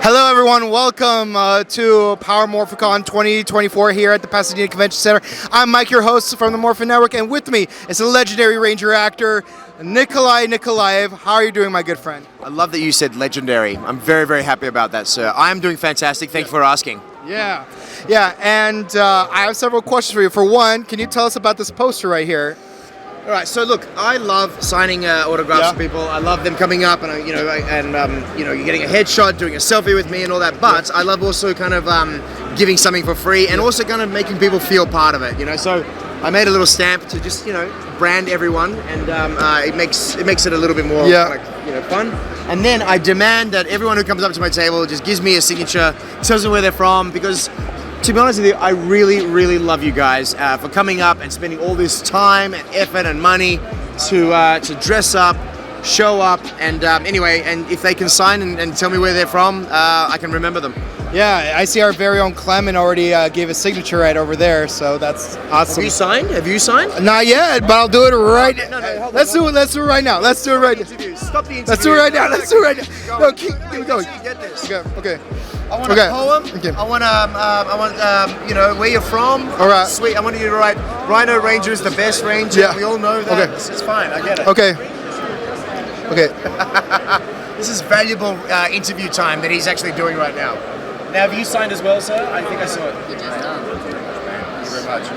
Hello everyone, welcome to Power Morphicon 2024 here at the Pasadena Convention Center. I'm Mike, your host from the Morphin Network, and with me is the legendary Ranger actor, Nikolai Nikolaeff. How are you doing, my good friend? I love that you said legendary. I'm very, very happy about that, sir. I'm doing fantastic. Thank you for asking. Yeah, and I have several questions for you. For one, can you tell us about this poster right here? All right, so look, I love signing autographs for people. I love them coming up and you're getting a headshot, doing a selfie with me and all that. But I love also kind of giving something for free and also kind of making people feel part of it. So I made a little stamp to just brand everyone, and it makes it a little bit more fun. And then I demand that everyone who comes up to my table just gives me a signature, tells me where they're from, because to be honest with you, I really, really love you guys for coming up and spending all this time and effort and money to dress up, show up, and and if they can sign and tell me where they're from, I can remember them. Yeah, I see our very own Clement already gave a signature right over there, so that's awesome. Have you signed? Have you signed? Not yet, but I'll do it right now. No, let's do it right now. Let's do it right now. Stop the interview. Let's do it right now. Let's do it right now. No, keep going. Get this. Okay. I want a poem. Okay. I want where you're from. All right. Sweet. I want you to write Rhino Ranger is the best ranger. Yeah. We all know that. Okay. It's fine. I get it. Okay. This is valuable interview time that he's actually doing right now. Now, have you signed as well, sir? I think I saw it. Thank you very much.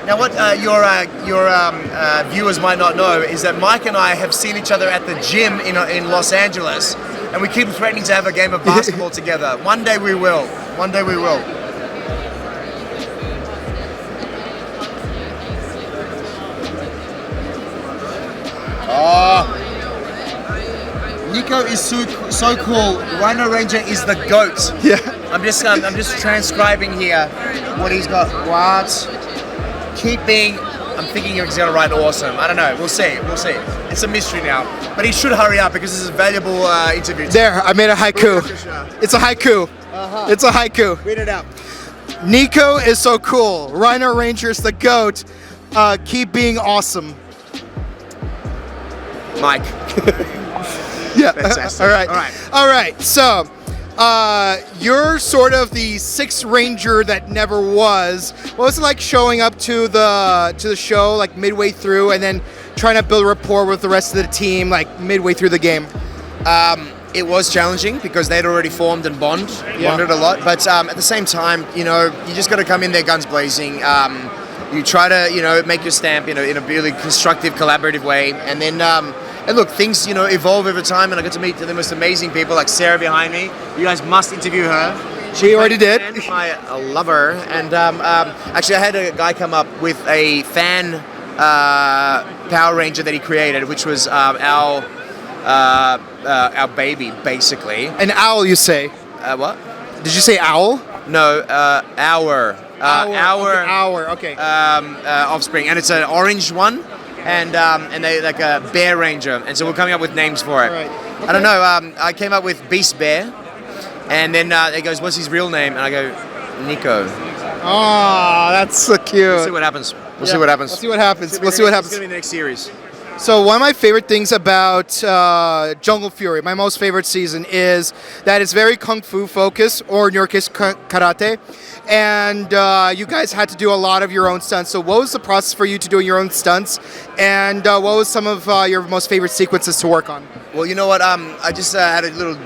Now, what your viewers might not know is that Mike and I have seen each other at the gym in Los Angeles, and we keep threatening to have a game of basketball together. One day we will. One day we will. Nico is so cool. Rhino Ranger is the GOAT. Yeah. I'm just transcribing here what he's got. What? Keep being. I'm thinking he's gonna write awesome. I don't know. We'll see. It's a mystery now. But he should hurry up because this is a valuable interview. There, I made a haiku. It's a haiku. It's a haiku. Read it out. Nico is so cool. Rhino Ranger is the GOAT. Keep being awesome. Mike. Yeah. Fantastic. All right. So, you're sort of the sixth ranger that never was. What was it like showing up to the show like midway through, and then trying to build rapport with the rest of the team like midway through the game? It was challenging because they'd already formed and bonded a lot. But at the same time, you just got to come in there guns blazing. You try to make your stamp in a really constructive, collaborative way, and then. And look, things evolve over time, and I got to meet the most amazing people like Sarah behind me. You guys must interview her. She already did. I love her. And actually, I had a guy come up with a fan Power Ranger that he created, which was our baby, basically. An owl, you say? What? Did you say owl? No, our Okay. offspring, and it's an orange one. And they like a bear ranger, and so we're coming up with names for it. Right. Okay. I don't know. I came up with Beast Bear, and then it goes, "What's his real name?" And I go, "Nico." Oh, that's so cute. We'll see what happens. We'll see what happens. It's gonna be the next series. So one of my favorite things about Jungle Fury, my most favorite season, is that it's very kung fu focused, or in your case, karate. And you guys had to do a lot of your own stunts. So what was the process for you to doing your own stunts? And what was some of your most favorite sequences to work on? Well, you know what? I just had a little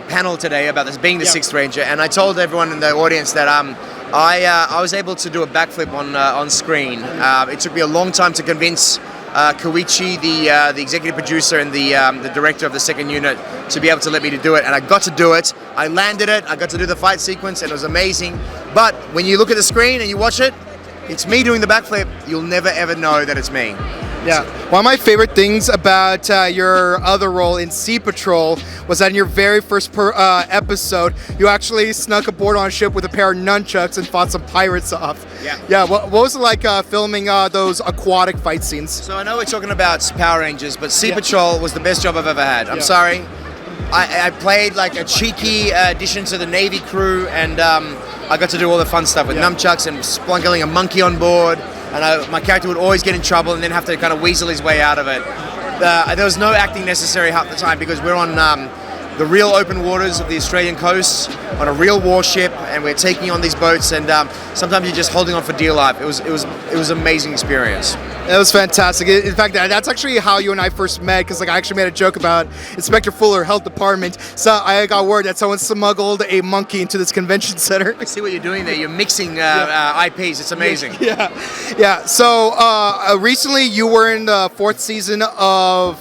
panel today about this being the sixth ranger, and I told everyone in the audience that I was able to do a backflip on screen. It took me a long time to convince Koichi, the executive producer and the director of the second unit, to be able to let me to do it, and I got to do it. I landed it. I got to do the fight sequence, and it was amazing. But when you look at the screen and you watch it, it's me doing the backflip. You'll never ever know that it's me. Yeah. One of my favorite things about your other role in Sea Patrol was that in your very first episode, you actually snuck aboard on a ship with a pair of nunchucks and fought some pirates off. Yeah. Yeah. What was it like filming those aquatic fight scenes? So I know we're talking about Power Rangers, but Sea Patrol was the best job I've ever had. I'm sorry. I played like a cheeky addition to the Navy crew, and I got to do all the fun stuff with nunchucks and splunkling a monkey on board. And my character would always get in trouble and then have to kind of weasel his way out of it. there was no acting necessary half the time because we're on the real open waters of the Australian coast on a real warship, and we're taking on these boats, and sometimes you're just holding on for dear life. It was an amazing experience. It was fantastic. In fact, that's actually how you and I first met, because like I actually made a joke about Inspector Fuller, Health Department. So I got word that someone smuggled a monkey into this convention center. I see what you're doing there. You're mixing IPs. It's amazing. Yeah. So recently you were in the 4th season of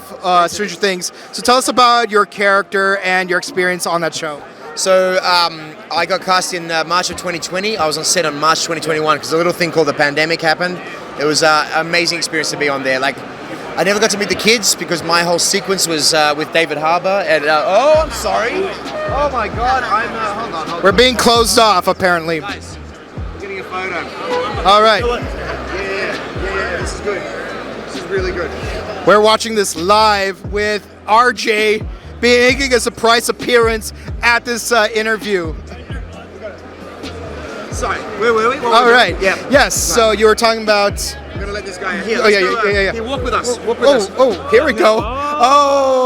Stranger Things. So tell us about your character and your experience on that show. So I got cast in March of 2020. I was on set on March 2021 because a little thing called the pandemic happened. It was an amazing experience to be on there. Like, I never got to meet the kids because my whole sequence was with David Harbour. And oh, I'm sorry. Oh my God. Hold on. We're being closed off, apparently. Guys, I'm getting a photo. All right. Yeah. This is good. This is really good. We're watching this live with RJ making a surprise appearance at this interview. Sorry, where were we? All right. Yeah. Yes. So you were talking about. I'm gonna let this guy here. Oh yeah. Here, walk with us. Walk with us. Oh, here we go. Oh.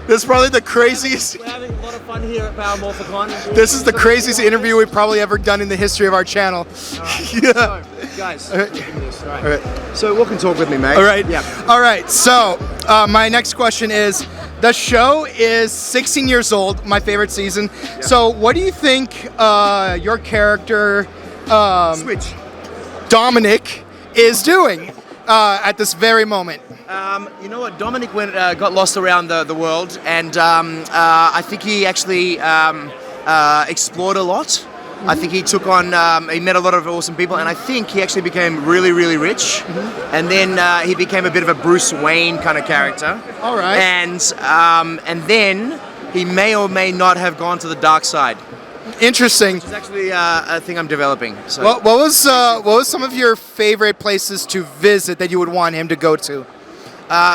This is probably the craziest. We're having a lot of fun here at Morphicon. This is the craziest interview we've probably ever done in the history of our channel. So, guys, all right. So walk and talk with me, mate. All right. Yeah. All right. So my next question is, the show is 16 years old, my favorite season. Yeah. So what do you think your character, Dominic, is doing at this very moment? You know what? Dominic got lost around the world, and I think he actually explored a lot. I think he took on, he met a lot of awesome people, and I think he actually became really, really rich. And then he became a bit of a Bruce Wayne kind of character. All right. And then he may or may not have gone to the dark side. Interesting. Which is actually a thing I'm developing. So. What was some of your favorite places to visit that you would want him to go to?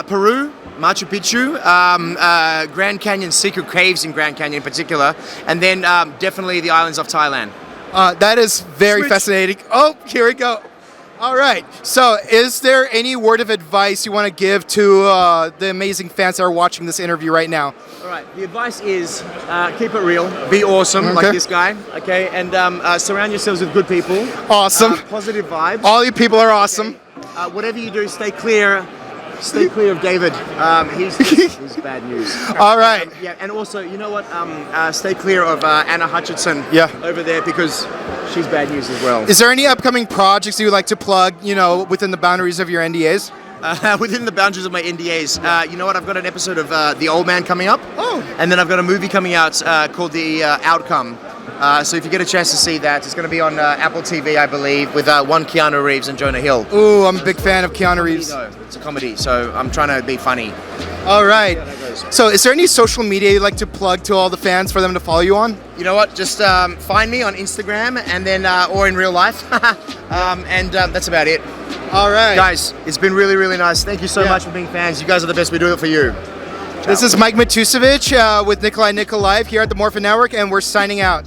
Peru, Machu Picchu, Grand Canyon, secret caves in Grand Canyon in particular, and then definitely the islands of Thailand. That is very fascinating. Oh, here we go. All right. So is there any word of advice you want to give to the amazing fans that are watching this interview right now? All right. The advice is keep it real, be awesome like this guy, okay, and surround yourselves with good people. Awesome. Positive vibes. All you people are awesome. Okay. Whatever you do, stay clear. Stay clear of David. He's bad news. All right. Yeah, and also, you know what? Stay clear of Anna Hutchinson over there because she's bad news as well. Is there any upcoming projects you would like to plug, within the boundaries of your NDAs? Within the boundaries of my NDAs. You know what? I've got an episode of The Old Man coming up. Oh. And then I've got a movie coming out called The Outcome. So if you get a chance to see that, it's going to be on Apple TV, I believe, with one Keanu Reeves and Jonah Hill. Ooh, I'm a big fan of Keanu Reeves. It's a comedy, so I'm trying to be funny. All right. So is there any social media you'd like to plug to all the fans for them to follow you on? You know what? Just find me on Instagram and then or in real life. And that's about it. All right. Guys, it's been really, really nice. Thank you so much for being fans. You guys are the best. We do it for you. Ciao. This is Mike Matusevich with Nikolai Nikolaeff here at the Morphin Network, and we're signing out.